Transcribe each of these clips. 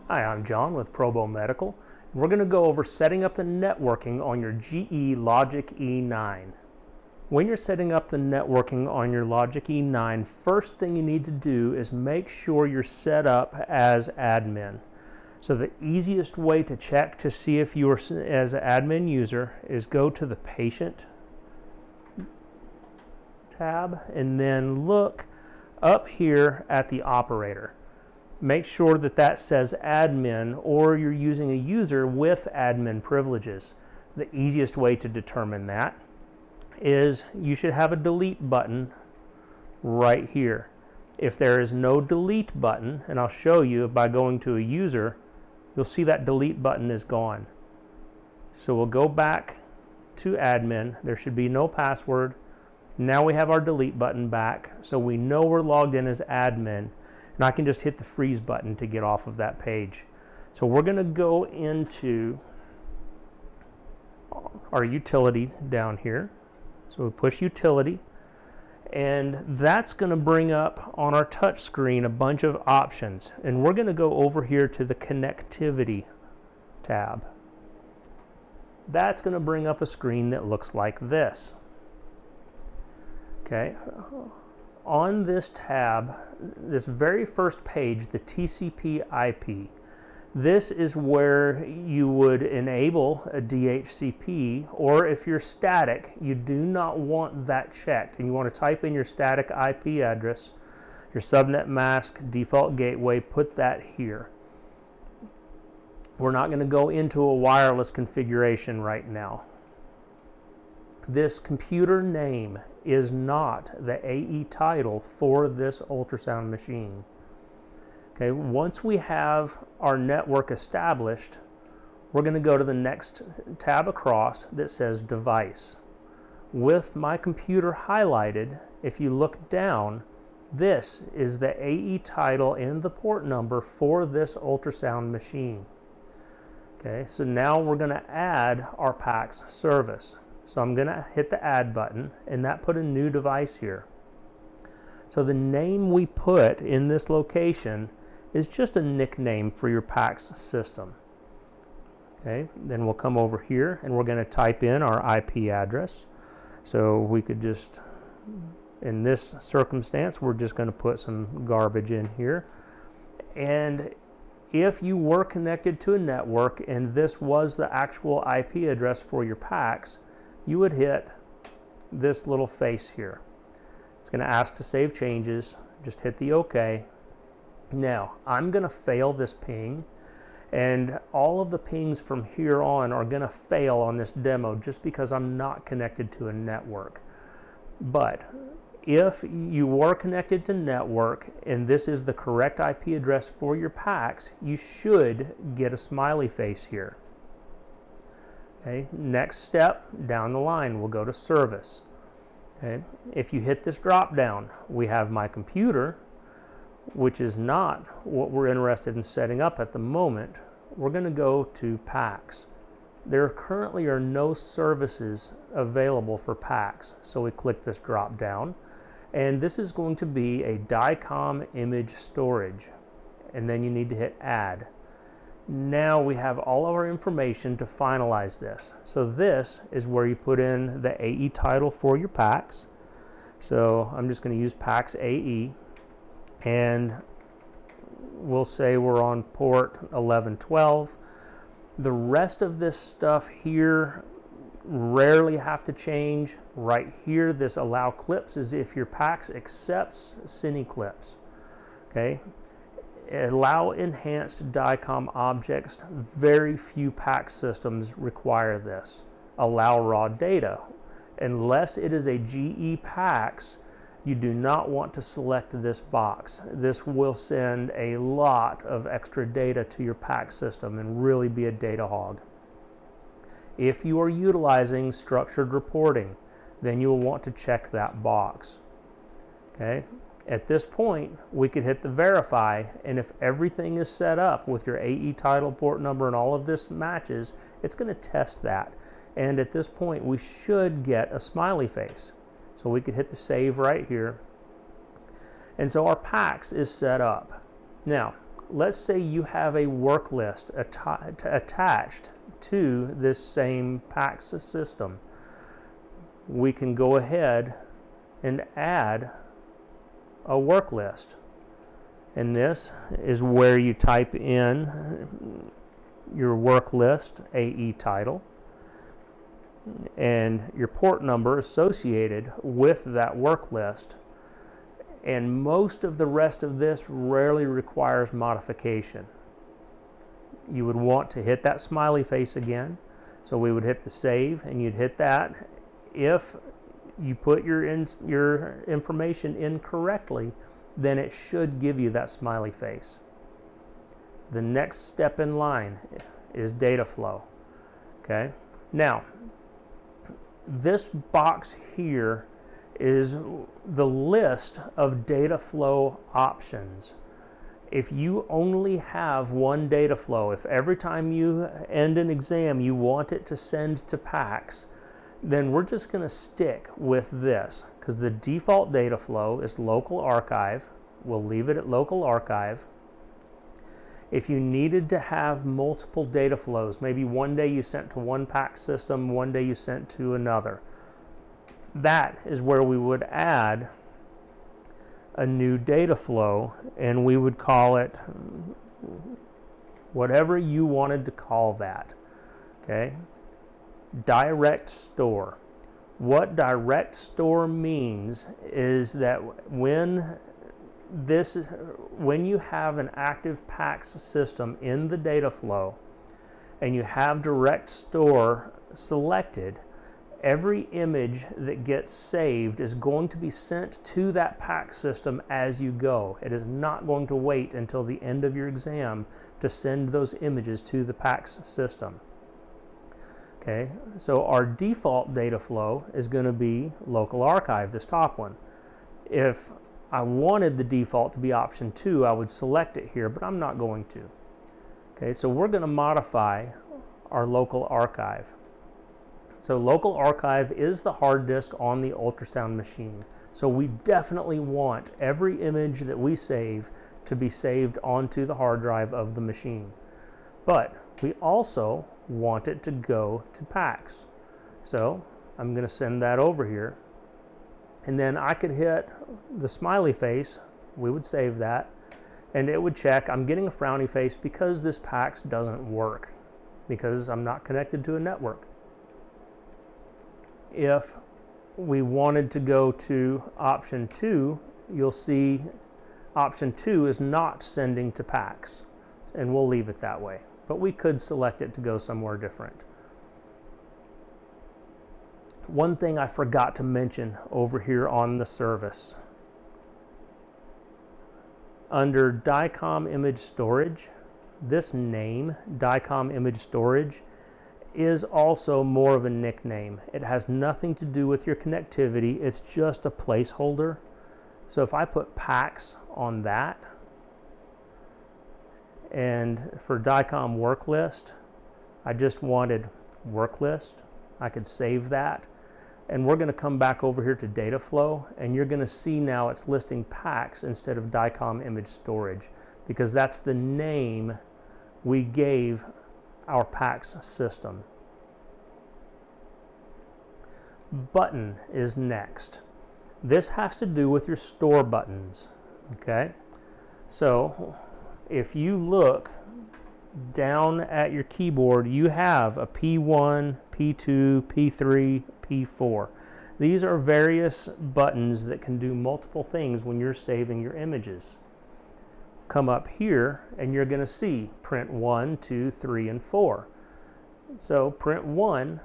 Hi, I'm John with Probo Medical. We're going to go over setting up the networking on your GE LOGIQ E9. When you're setting up the networking on your LOGIQ E9, first thing you need to do is make sure you're set up as admin. So the easiest way to check to see if you are as an admin user is go to the Patient tab and then look up here at the operator. Make sure that that says admin or you're using a user with admin privileges. The easiest way to determine that is you should have a delete button right here. If there is no delete button, and I'll show you by going to a user, you'll see that delete button is gone. So we'll go back to admin. There should be no password. Now we have our delete button back, so we know we're logged in as admin, and I can just hit the freeze button to get off of that page. So we're going to go into our utility down here. So we push utility, and that's going to bring up on our touch screen a bunch of options, and we're going to go over here to the connectivity tab. That's going to bring up a screen that looks like this. Okay, on this tab, this very first page, the TCP IP, this is where you would enable a DHCP, or if you're static, you do not want that checked, and you want to type in your static IP address, your subnet mask, default gateway, put that here. We're not going to go into a wireless configuration right now. This computer name is not the AE title for this ultrasound machine. Okay, once we have our network established, we're going to go to the next tab across that says device. With my computer highlighted, if you look down, this is the AE title and the port number for this ultrasound machine. Okay, so now we're going to add our PACS service. So I'm going to hit the add button, and that put a new device here. So the name we put in this location is just a nickname for your PACS system. Okay, then we'll come over here and we're going to type in our IP address. So we could just, in this circumstance, we're just going to put some garbage in here. And if you were connected to a network and this was the actual IP address for your PACS, you would hit this little face here. It's going to ask to save changes. Just hit the OK. Now, I'm going to fail this ping, and all of the pings from here on are going to fail on this demo just because I'm not connected to a network. But if you were connected to network and this is the correct IP address for your PACS, you should get a smiley face here. Okay, next step down the line, we'll go to service. Okay, if you hit this drop down, we have my computer, which is not what we're interested in setting up at the moment. We're going to go to PACS. There currently are no services available for PACS, so we click this drop down, and this is going to be a DICOM image storage, and then you need to hit add. Now we have all of our information to finalize this. So this is where you put in the AE title for your PACS. So I'm just going to use PACS AE, and we'll say we're on port 1112. The rest of this stuff here rarely have to change. Right here, this allow clips is if your PACS accepts cine clips. Okay. Allow enhanced DICOM objects. Very few PACS systems require this. Allow raw data. Unless it is a GE PACS, you do not want to select this box. This will send a lot of extra data to your PACS system and really be a data hog. If you are utilizing structured reporting, then you will want to check that box. Okay. At this point, we could hit the verify, and if everything is set up with your AE title, port number, and all of this matches, it's going to test that. And at this point, we should get a smiley face. So we could hit the save right here. And so our PACS is set up. Now, let's say you have a work list attached to this same PACS system. We can go ahead and add a work list. And this is where you type in your work list AE title and your port number associated with that work list. And most of the rest of this rarely requires modification. You would want to hit that smiley face again. So we would hit the save, and you'd hit that. If you put your information in correctly, then it should give you that smiley face. The next step in line is data flow. Okay? Now, this box here is the list of data flow options. If you only have one data flow, if every time you end an exam you want it to send to PACS, then we're just going to stick with this, because the default data flow is local archive. We'll leave it at local archive. If you needed to have multiple data flows, maybe one day you sent to one PACS system, one day you sent to another, that is where we would add a new data flow, and we would call it whatever you wanted to call that. Okay? Direct store. What direct store means is that when you have an active PACS system in the data flow and you have direct store selected, every image that gets saved is going to be sent to that PACS system as you go. It is not going to wait until the end of your exam to send those images to the PACS system. Okay, so our default data flow is going to be local archive, this top one. If I wanted the default to be option 2, I would select it here, but I'm not going to. Okay, so we're going to modify our local archive. So local archive is the hard disk on the ultrasound machine. So we definitely want every image that we save to be saved onto the hard drive of the machine. But we also want it to go to PACS. So I'm going to send that over here. And then I could hit the smiley face. We would save that. And it would check, I'm getting a frowny face because this PACS doesn't work, because I'm not connected to a network. If we wanted to go to option 2, you'll see option 2 is not sending to PACS, and we'll leave it that way. But we could select it to go somewhere different. One thing I forgot to mention over here on the service. Under DICOM image storage, this name, DICOM image storage, is also more of a nickname. It has nothing to do with your connectivity. It's just a placeholder. So if I put PACS on that, and for DICOM work list, I just wanted work list, I could save that. And we're going to come back over here to data flow, and you're going to see now it's listing PACS instead of DICOM image storage, because that's the name we gave our PACS system. Button is next. This has to do with your store buttons. Okay, so if you look down at your keyboard, you have a P1, P2, P3, P4. These are various buttons that can do multiple things when you're saving your images. Come up here and you're going to see print 1, 2, 3, and 4. So print 1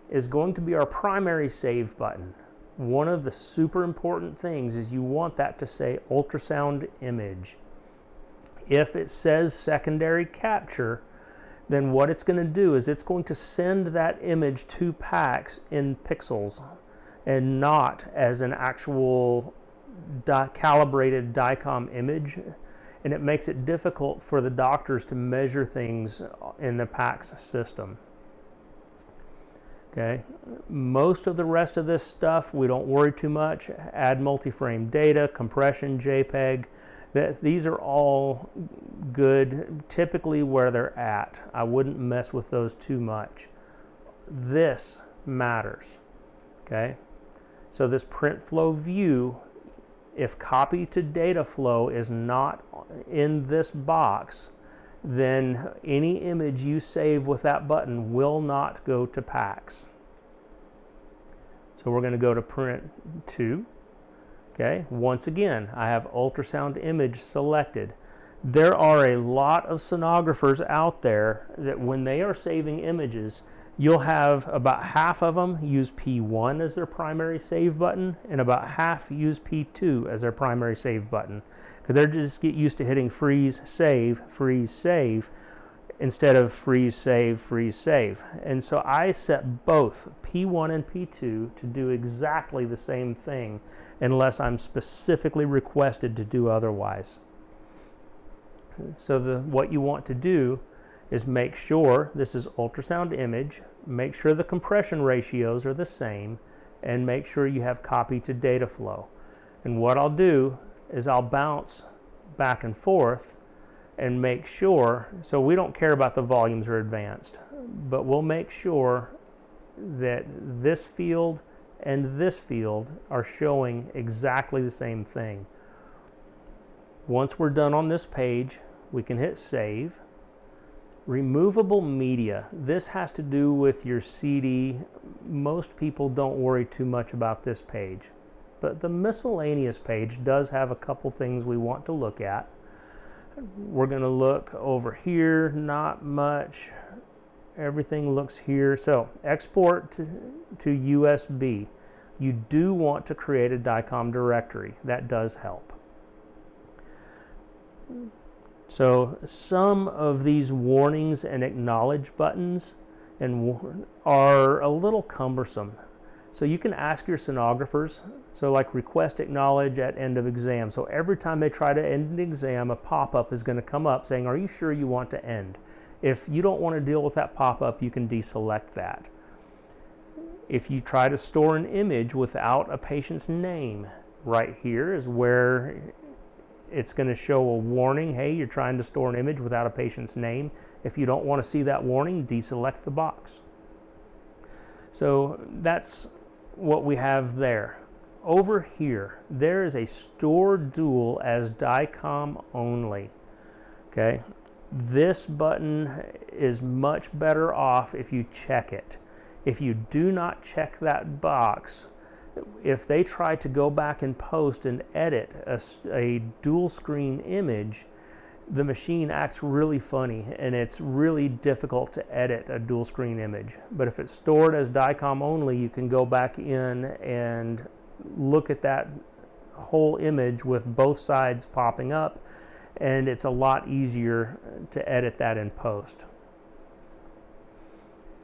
is going to be our primary save button. One of the super important things is you want that to say ultrasound image. If it says secondary capture, then what it's going to do is it's going to send that image to PACS in pixels and not as an actual calibrated DICOM image, and it makes it difficult for the doctors to measure things in the PACS system. Okay, most of the rest of this stuff we don't worry too much. Add multi-frame data, compression, JPEG. These are all good, typically where they're at. I wouldn't mess with those too much. This matters. Okay, so this print flow view, if copy to data flow is not in this box, then any image you save with that button will not go to PACS. So we're going to go to print to. Okay, once again, I have ultrasound image selected. There are a lot of sonographers out there that when they are saving images, you'll have about half of them use P1 as their primary save button, and about half use P2 as their primary save button. Because they're just get used to hitting freeze, save, instead of freeze, save. And so I set both P1 and P2 to do exactly the same thing, unless I'm specifically requested to do otherwise. So what you want to do is make sure this is ultrasound image, make sure the compression ratios are the same, and make sure you have copy to data flow. And what I'll do is I'll bounce back and forth and make sure, so we don't care about the volumes or advanced, but we'll make sure that this field and this field are showing exactly the same thing. Once we're done on this page, we can hit save. Removable media. This has to do with your CD. Most people don't worry too much about this page. But the miscellaneous page does have a couple things we want to look at. We're going to look over here, not much. Everything looks here. So export to USB. You do want to create a DICOM directory. That does help. So some of these warnings and acknowledge buttons are a little cumbersome. So you can ask your sonographers, so like request acknowledge at end of exam. So every time they try to end an exam, a pop-up is going to come up saying, are you sure you want to end? If you don't want to deal with that pop-up, you can deselect that. If you try to store an image without a patient's name, right here is where it's going to show a warning, hey, you're trying to store an image without a patient's name. If you don't want to see that warning, deselect the box. So that's what we have there. Over here, there is a store dual as DICOM only. Okay, this button is much better off if you check it. If you do not check that box, if they try to go back in post and edit a dual screen image, the machine acts really funny and it's really difficult to edit a dual screen image. But if it's stored as DICOM only, you can go back in and look at that whole image with both sides popping up, and it's a lot easier to edit that in post.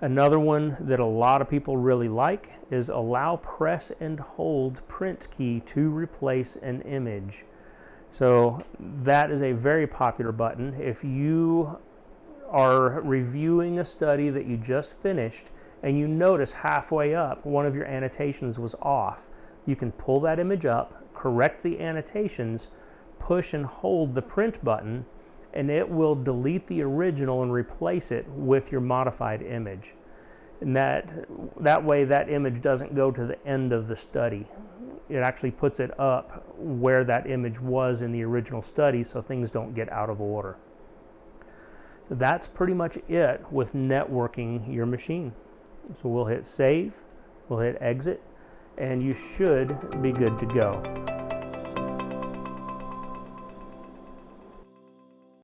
Another one that a lot of people really like is allow press and hold print key to replace an image. So that is a very popular button. If you are reviewing a study that you just finished and you notice halfway up one of your annotations was off, you can pull that image up, correct the annotations, push and hold the print button, and it will delete the original and replace it with your modified image. And that way that image doesn't go to the end of the study. It actually puts it up where that image was in the original study, so things don't get out of order. So that's pretty much it with networking your machine. So we'll hit save, we'll hit exit, and you should be good to go.